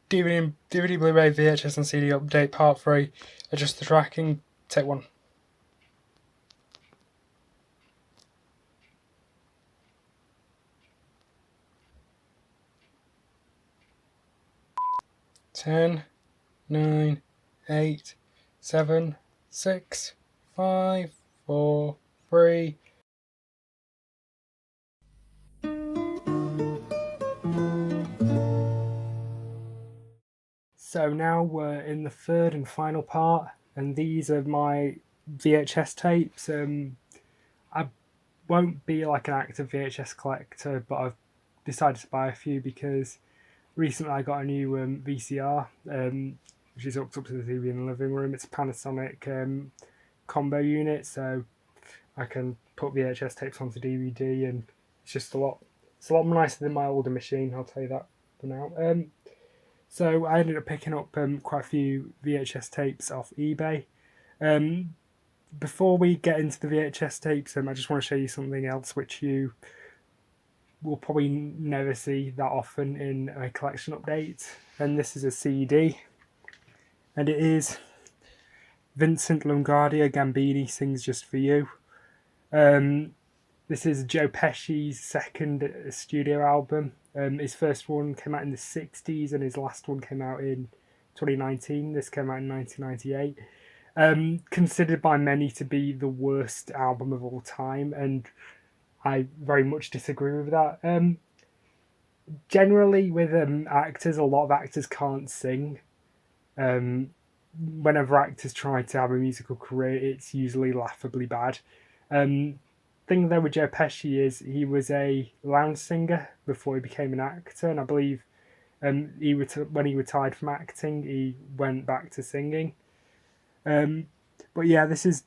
DVD, Blu-ray, VHS and CD update part 3. Adjust the tracking. Take 1. Ten, 9, 8, 7, 6, 5, 4, 3. So now we're in the third and final part, and these are my VHS tapes. I won't be like an active VHS collector, but I've decided to buy a few because recently I got a new VCR, which is hooked up to the TV in the living room. It's a Panasonic combo unit, so I can put VHS tapes onto DVD, and it's just a lot more nicer than my older machine. I'll tell you that for now. So I ended up picking up quite a few VHS tapes off eBay. Before we get into the VHS tapes, I just want to show you something else which you will probably never see that often in a collection update. And this is a CD. And it is Vincent LaGuardia Gambini Sings Just For You. This is Joe Pesci's second studio album. His first one came out in the 60s and his last one came out in 2019. This came out in 1998. Considered by many to be the worst album of all time, and I very much disagree with that. Generally, with actors, a lot of actors can't sing. Whenever actors try to have a musical career, it's usually laughably bad. Thing though with Joe Pesci is he was a lounge singer before he became an actor, and I believe when he retired from acting, he went back to singing. But yeah, this is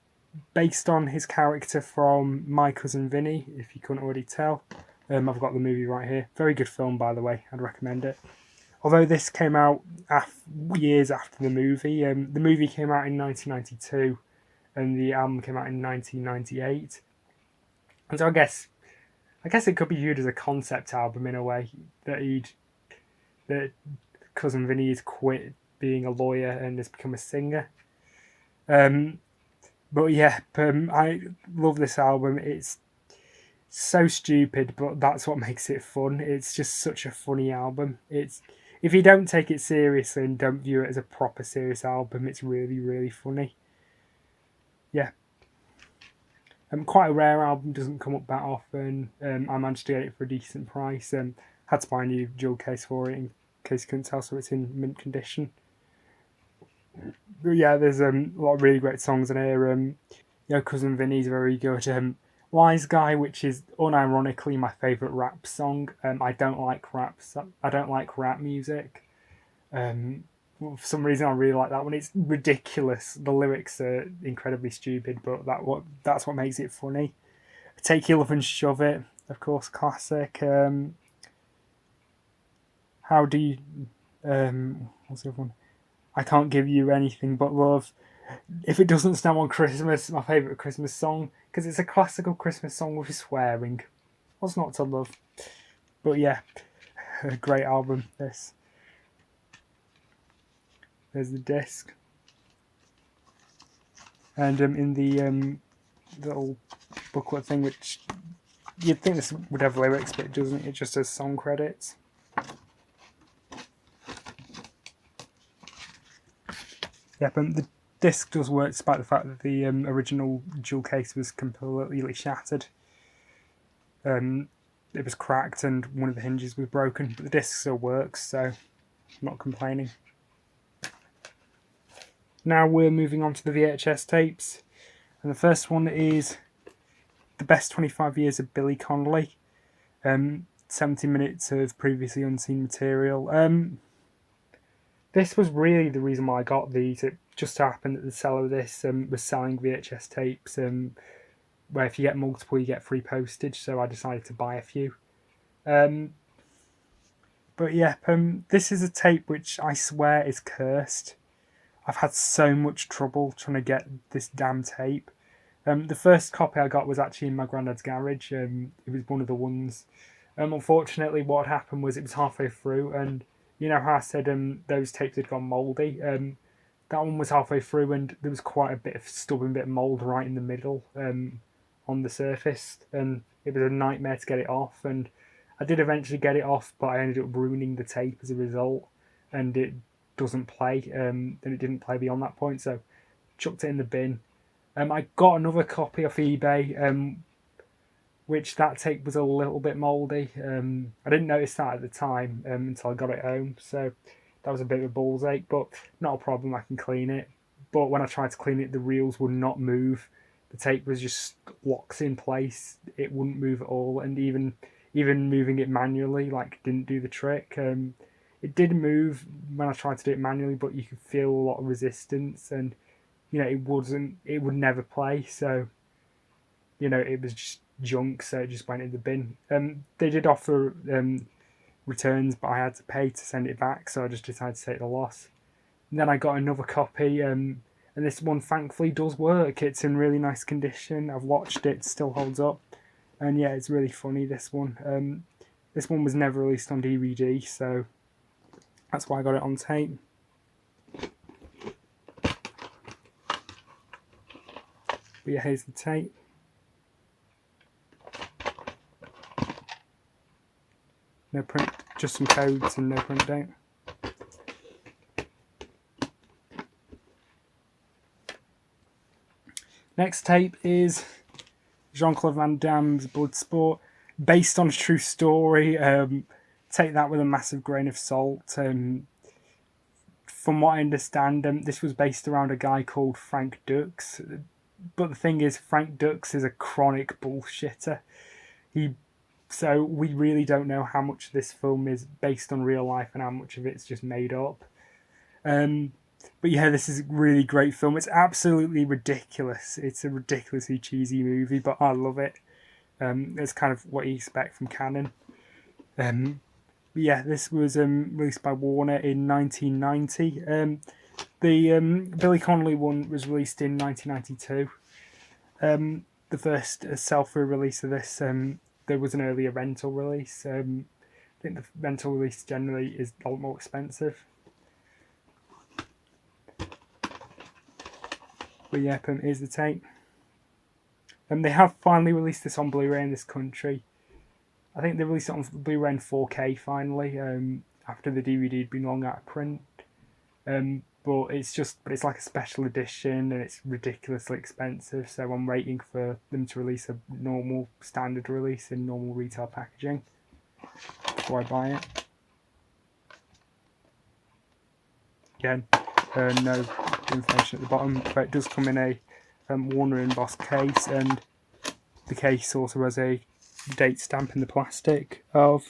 based on his character from My Cousin Vinny, if you couldn't already tell. I've got the movie right here. Very good film, by the way. I'd recommend it. Although this came out years after the movie. The movie came out in 1992, and the album came out in 1998. And so I guess it could be viewed as a concept album in a way, that Cousin Vinny has quit being a lawyer and has become a singer. But yeah, I love this album. It's so stupid, but that's what makes it fun. It's just such a funny album. If you don't take it seriously and don't view it as a proper serious album, it's really, really funny. Yeah. Quite a rare album, doesn't come up that often. I managed to get it for a decent price. Had to buy a new jewel case for it in case you couldn't tell, so it's in mint condition. But yeah, there's a lot of really great songs in here. Cousin Vinny's very good. Wise Guy, which is unironically my favourite rap song. I don't like rap music. For some reason, I really like that one. It's ridiculous. The lyrics are incredibly stupid, but that's what makes it funny. Take Your Love and Shove It, of course, classic. How do you? What's the other one? I Can't Give You Anything But Love. If It Doesn't Snow on Christmas, my favourite Christmas song, because it's a classical Christmas song with swearing. What's not to love? But yeah, a great album, this. There's the disc. And in the little booklet thing, which you'd think this would have lyrics, but it doesn't. It just has song credits. Yeah, but the disc does work despite the fact that the original jewel case was completely shattered. It was cracked and one of the hinges was broken, but the disc still works, so I'm not complaining. Now we're moving on to the VHS tapes, and the first one is The Best 25 Years of Billy Connolly. 70 minutes of previously unseen material. This was really the reason why I got these. It just happened that the seller of this was selling VHS tapes, where if you get multiple, you get free postage, so I decided to buy a few. But yeah, this is a tape which I swear is cursed. I've had so much trouble trying to get this damn tape. The first copy I got was actually in my granddad's garage. It was one of the ones. Unfortunately, what happened was it was halfway through and You know how I said those tapes had gone mouldy? That one was halfway through and there was quite a bit of stubborn bit of mould right in the middle on the surface, and it was a nightmare to get it off. And I did eventually get it off, but I ended up ruining the tape as a result, and it doesn't play, and it didn't play beyond that point, so chucked it in the bin. I got another copy off eBay, which that tape was a little bit mouldy. I didn't notice that at the time until I got it home, so that was a bit of a balls ache, but not a problem, I can clean it. But when I tried to clean it, the reels would not move. The tape was just locked in place. It wouldn't move at all, and even moving it manually didn't do the trick. It did move when I tried to do it manually, but you could feel a lot of resistance, and it would never play. So it was just junk, so it just went in the bin. They did offer returns, but I had to pay to send it back, so I just decided to take the loss. And then I got another copy, and this one thankfully does work. It's in really nice condition. I've watched it, still holds up, and yeah, it's really funny, this one. This one was never released on DVD, so that's why I got it on tape. But yeah, here's the tape. No print, just some codes and no print date. Next tape is Jean-Claude Van Damme's Bloodsport, based on a true story. Take that with a massive grain of salt. From what I understand, this was based around a guy called Frank Dux. But the thing is, Frank Dux is a chronic bullshitter. So we really don't know how much of this film is based on real life and how much of it's just made up. But yeah, this is a really great film. It's absolutely ridiculous. It's a ridiculously cheesy movie, but I love it. It's kind of what you expect from Cannon. But yeah, this was released by Warner in 1990. The Billy Connolly one was released in 1992. The first self-release of this, there was an earlier rental release. I think the rental release generally is a lot more expensive. But yeah, here's the tape. They have finally released this on Blu-ray in this country. I think they released it on Blu-ray in 4K finally, after the DVD had been long out of print. But it's like a special edition, and it's ridiculously expensive. So I'm waiting for them to release a normal standard release in normal retail packaging before I buy it. Again, no information at the bottom, but it does come in a Warner embossed case, and the case also has a date stamp in the plastic of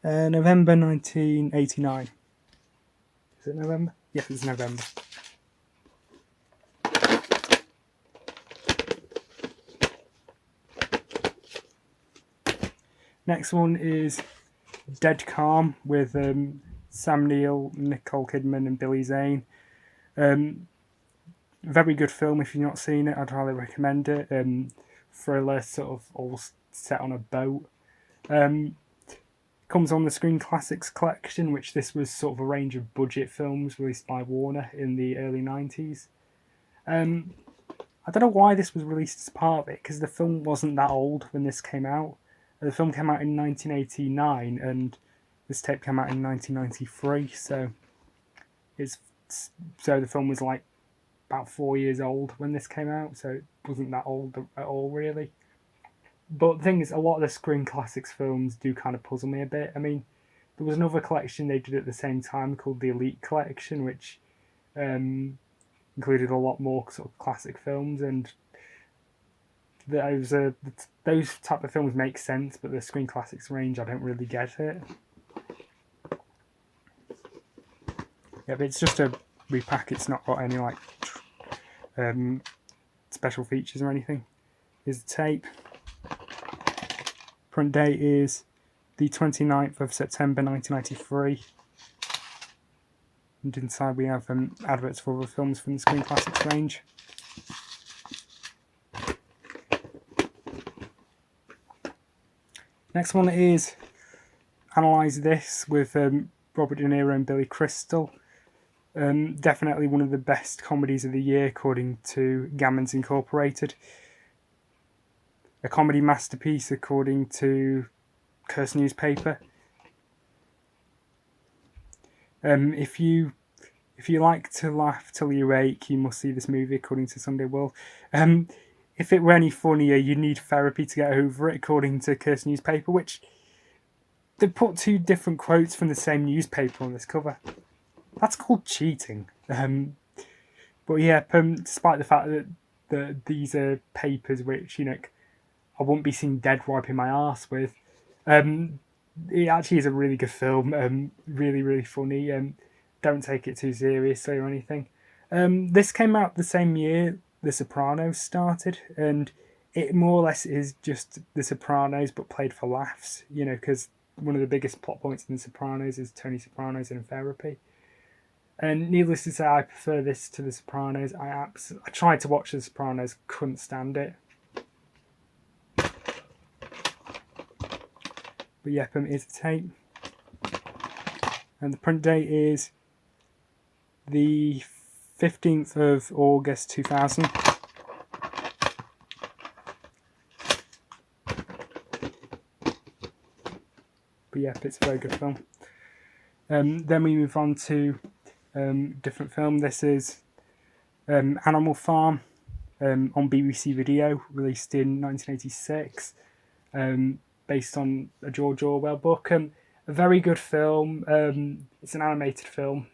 November 1989. Is it November? Yes, it's November. Next one is Dead Calm with Sam Neill, Nicole Kidman and Billy Zane. Very good film. If you've not seen it, I'd highly recommend it. Thriller, sort of all set on a boat. Comes on the Screen Classics collection, which this was sort of a range of budget films released by Warner in the early 90s. I don't know why this was released as part of it, because the film wasn't that old when this came out. The film came out in 1989, and this tape came out in 1993, so the film was like about 4 years old when this came out, so it wasn't that old at all, really. But the thing is, a lot of the Screen Classics films do kind of puzzle me a bit. I mean, there was another collection they did at the same time called the Elite Collection, which included a lot more sort of classic films, and those type of films make sense, but the Screen Classics range, I don't really get it. Yeah, but it's just a repack. It's not got any special features or anything. Here's the tape. Print date is the 29th of September 1993. And inside we have adverts for other films from the Screen Classics range. Next one is Analyze This with Robert De Niro and Billy Crystal. Definitely one of the best comedies of the year according to Gammons Incorporated. A comedy masterpiece according to Curse Newspaper. If you like to laugh till you ache, you must see this movie according to Sunday World. If it were any funnier, you need therapy to get over it according to Curse Newspaper, which they put two different quotes from the same newspaper on this cover. That's called cheating. But yeah, despite the fact that these are papers which, I wouldn't be seen dead wiping my arse with, it actually is a really good film. Really, really funny. Don't take it too seriously or anything. This came out the same year The Sopranos started, and it more or less is just The Sopranos but played for laughs, because one of the biggest plot points in The Sopranos is Tony Soprano's in therapy. And needless to say, I prefer this to The Sopranos. I tried to watch The Sopranos, couldn't stand it. But yeah, here's the tape. And the print date is the 15th of August 2000. But yeah, it's a very good film. Then we move on to different film. This is Animal Farm on BBC Video, released in 1986, based on a George Orwell book. A very good film. It's an animated film.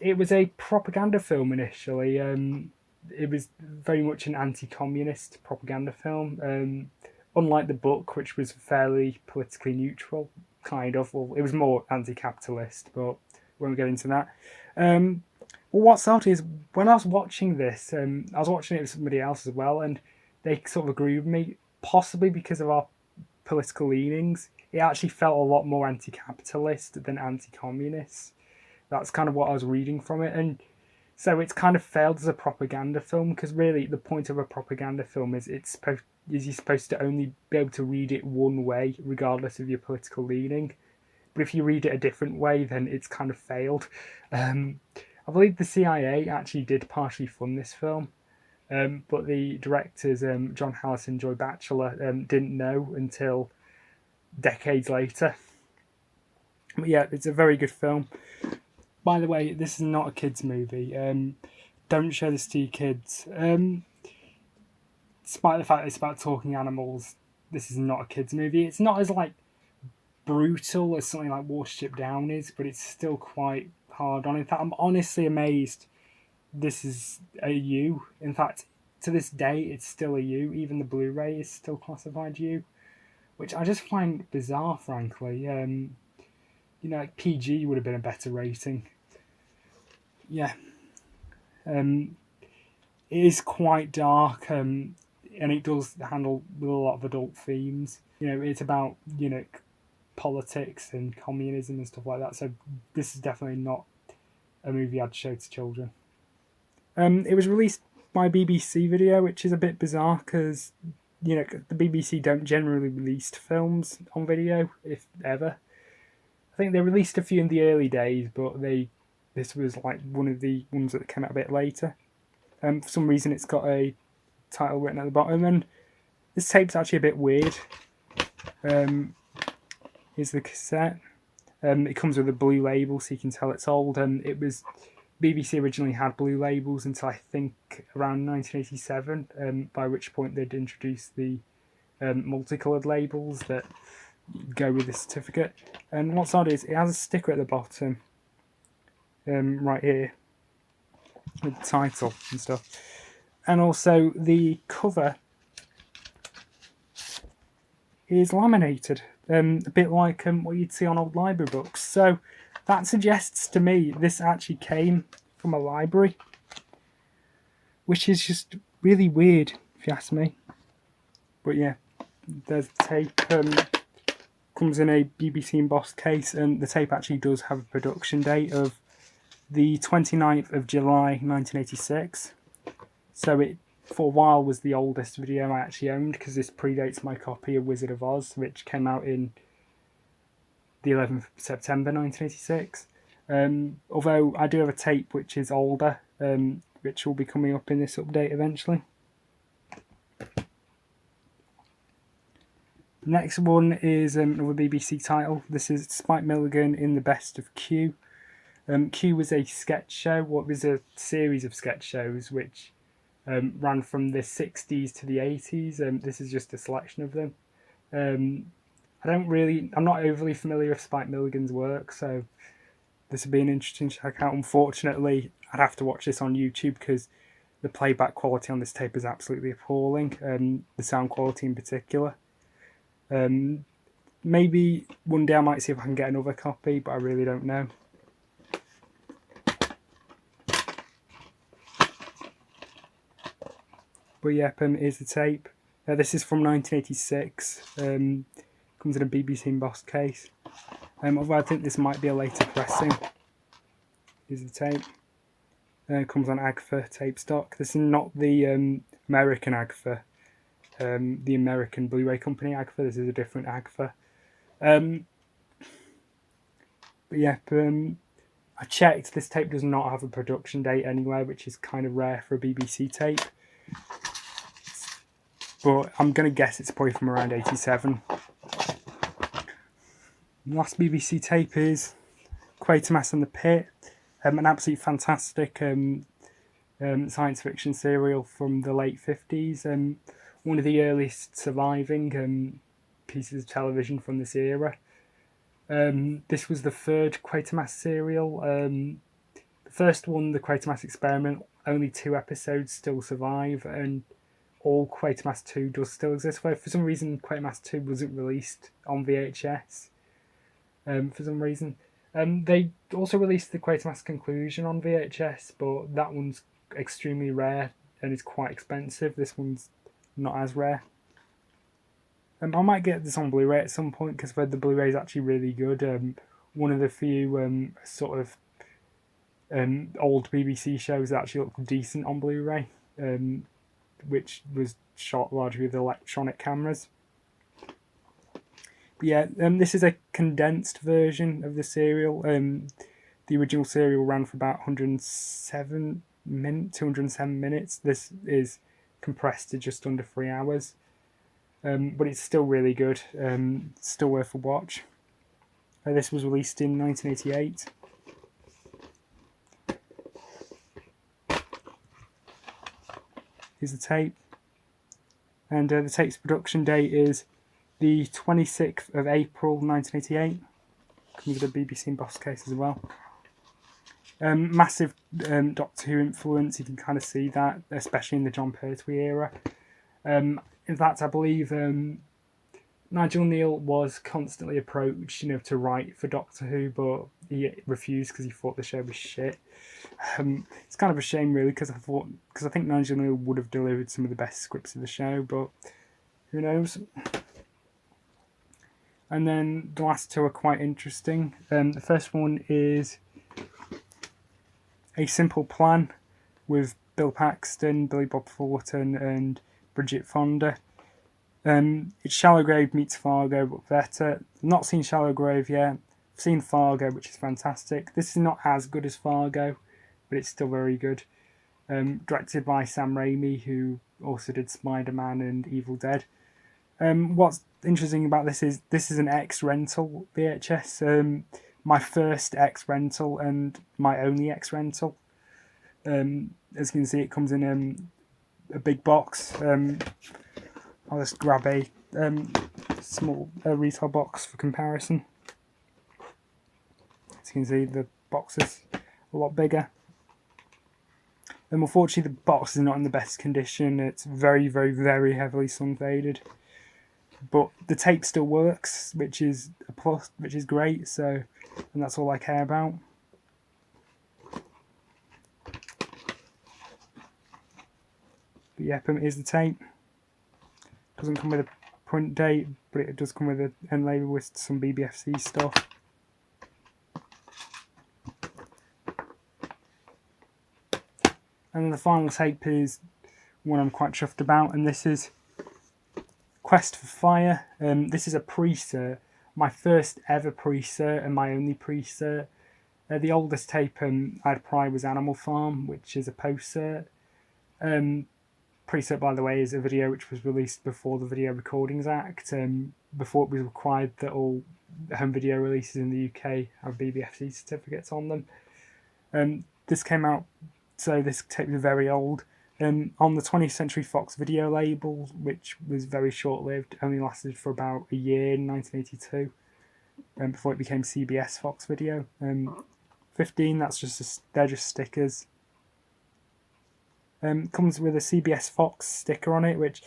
It was a propaganda film initially. It was very much an anti-communist propaganda film. Unlike the book, which was fairly politically neutral, kind of. Well, it was more anti-capitalist, but we won't get into that. Well, what's odd is when I was watching this, I was watching it with somebody else as well, and they sort of agreed with me, possibly because of our political leanings. It actually felt a lot more anti-capitalist than anti-communist. That's kind of what I was reading from it, and so it's kind of failed as a propaganda film, because really the point of a propaganda film is you're supposed to only be able to read it one way, regardless of your political leaning. But if you read it a different way, then it's kind of failed. I believe the CIA actually did partially fund this film, but the directors, John Hallis and Joy Batchelor, didn't know until decades later. But yeah, it's a very good film. By the way, this is not a kids' movie. Don't show this to your kids. Despite the fact it's about talking animals, this is not a kids' movie. It's not as brutal as something like Watership Down is, but it's still quite hard on. In fact, I'm honestly amazed this is a U. In fact, to this day, it's still a U. Even the Blu-ray is still classified U, which I just find bizarre, frankly. PG would have been a better rating. Yeah. It is quite dark, and it does handle with a lot of adult themes. It's about, politics and communism and stuff like that. So this is definitely not a movie I'd show to children. It was released by BBC Video, which is a bit bizarre because, the BBC don't generally release films on video, if ever. I think they released a few in the early days, but this was one of the ones that came out a bit later. For some reason, it's got a title written at the bottom, and this tape's actually a bit weird. Here's the cassette. It comes with a blue label, so you can tell it's old. And BBC originally had blue labels until I think around 1987, by which point they'd introduced the multicoloured labels that go with the certificate. And what's odd is it has a sticker at the bottom, right here, with the title and stuff. And also the cover is laminated, a bit like what you'd see on old library books. So that suggests to me this actually came from a library, which is just really weird, if you ask me. But yeah, there's the tape. Comes in a BBC embossed case, and the tape actually does have a production date of the 29th of July 1986. So it, for a while, was the oldest video I actually owned, because this predates my copy of Wizard of Oz, which came out in the 11th of September 1986. Although I do have a tape which is older, which will be coming up in this update eventually. Next one is another BBC title. This is Spike Milligan in the Best of Q. Q was a sketch show. What was a series of sketch shows which ran from the 60s to the 80s. This is just a selection of them. I'm not overly familiar with Spike Milligan's work, so this would be an interesting check out. Unfortunately, I'd have to watch this on YouTube because the playback quality on this tape is absolutely appalling. The sound quality in particular. Maybe one day I might see if I can get another copy, but I really don't know. But yeah, here's the tape. This is from 1986. Comes in a BBC embossed case. Although I think this might be a later pressing. Here's the tape. It comes on Agfa tape stock. This is not the American Agfa. The American Blu-ray company Agfa. This is a different Agfa. But yeah, I checked. This tape does not have a production date anywhere, which is kind of rare for a BBC tape. But I'm going to guess it's probably from around 87. The last BBC tape is Quatermass and the Pit. An absolutely fantastic science fiction serial from the late 50s. One of the earliest surviving pieces of television from this era. This was the third Quatermass serial. The first one, the Quatermass Experiment, only 2 episodes still survive, and all Quatermass 2 does still exist. But for some reason, Quatermass 2 wasn't released on VHS. For some reason. They also released the Quatermass Conclusion on VHS, but that one's extremely rare and is quite expensive. This one's not as rare. I might get this on Blu-ray at some point because the Blu-ray is actually really good. One of the few sort of old BBC shows that actually look decent on Blu-ray, which was shot largely with electronic cameras. But yeah, this is a condensed version of the serial. The original serial ran for about 207 minutes. This is compressed to just under 3 hours. But it's still really good. Still worth a watch. This was released in 1988. Here's the tape. And the tape's production date is the 26th of April 1988. Comes with a BBC embossed case as well. Massive Doctor Who influence, you can kind of see that, especially in the John Pertwee era. In fact, I believe Nigel Neal was constantly approached, to write for Doctor Who, but he refused because he thought the show was shit. It's kind of a shame, really, because I think Nigel Neal would have delivered some of the best scripts of the show, but who knows? And then the last 2 are quite interesting. The first one is A Simple Plan with Bill Paxton, Billy Bob Thornton, and Bridget Fonda. It's Shallow Grave meets Fargo, but better. I've not seen Shallow Grave yet. I've seen Fargo, which is fantastic. This is not as good as Fargo, but it's still very good. Directed by Sam Raimi, who also did Spider-Man and Evil Dead. What's interesting about this is an X-rental VHS. My first X-rental and my only X-rental. As you can see, it comes in a big box. I'll just grab a small retail box for comparison. As you can see, the box is a lot bigger. Unfortunately, the box is not in the best condition. It's very, very, very heavily sun-faded. But the tape still works, which is a plus, which is great. And that's all I care about. But yeah, here's the tape. Doesn't come with a print date, but it does come with an end label with some BBFC stuff. And then the final tape is one I'm quite chuffed about, and this is Quest for Fire. This is a pre-cert my first ever pre-cert and my only pre-cert. The oldest tape I had prior was Animal Farm, which is a post-cert. Pre-cert, by the way, is a video which was released before the Video Recordings Act, before it was required that all home video releases in the UK have BBFC certificates on them. This came out, so this tape is very old. On the 20th Century Fox video label, which was very short-lived, only lasted for about a year in 1982, before it became CBS Fox Video. 15, they're just stickers. Comes with a CBS Fox sticker on it, which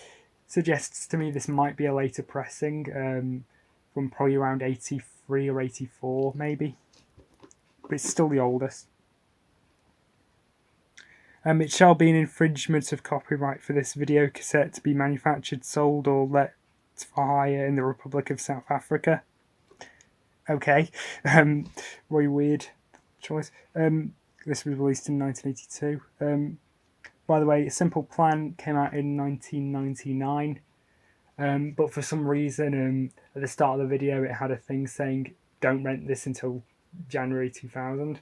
suggests to me this might be a later pressing, from probably around 83 or 84 maybe, but it's still the oldest. It shall be an infringement of copyright for this video cassette to be manufactured, sold or let for hire in the Republic of South Africa. Okay, very weird choice. This was released in 1982. By the way, A Simple Plan came out in 1999, but for some reason, at the start of the video, it had a thing saying, don't rent this until January 2000.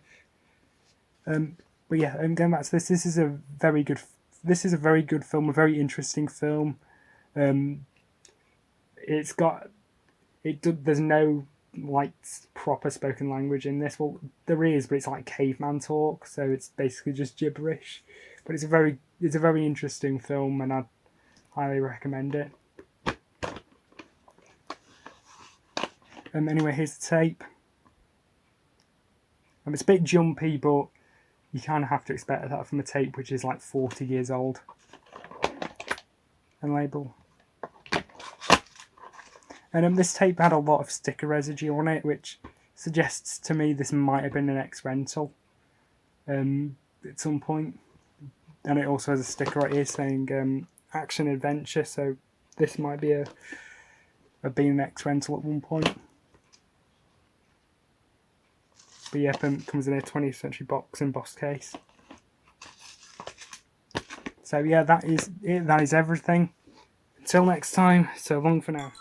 But yeah, going back to this, this is a very good film, a very interesting film. There's no like proper spoken language in this. Well, there is, but it's like caveman talk, so it's basically just gibberish. But it's a very interesting film, and I'd highly recommend it. Anyway, here's the tape. It's a bit jumpy, but you kind of have to expect that from a tape which is like 40 years old. And label. And this tape had a lot of sticker residue on it, which suggests to me this might have been an ex-rental at some point. And it also has a sticker right here saying Action Adventure, so this might be been an ex-rental at one point. But yeah, comes in a 20th Century box and embossed case. So yeah, that is it. That is everything. Until next time, so long for now.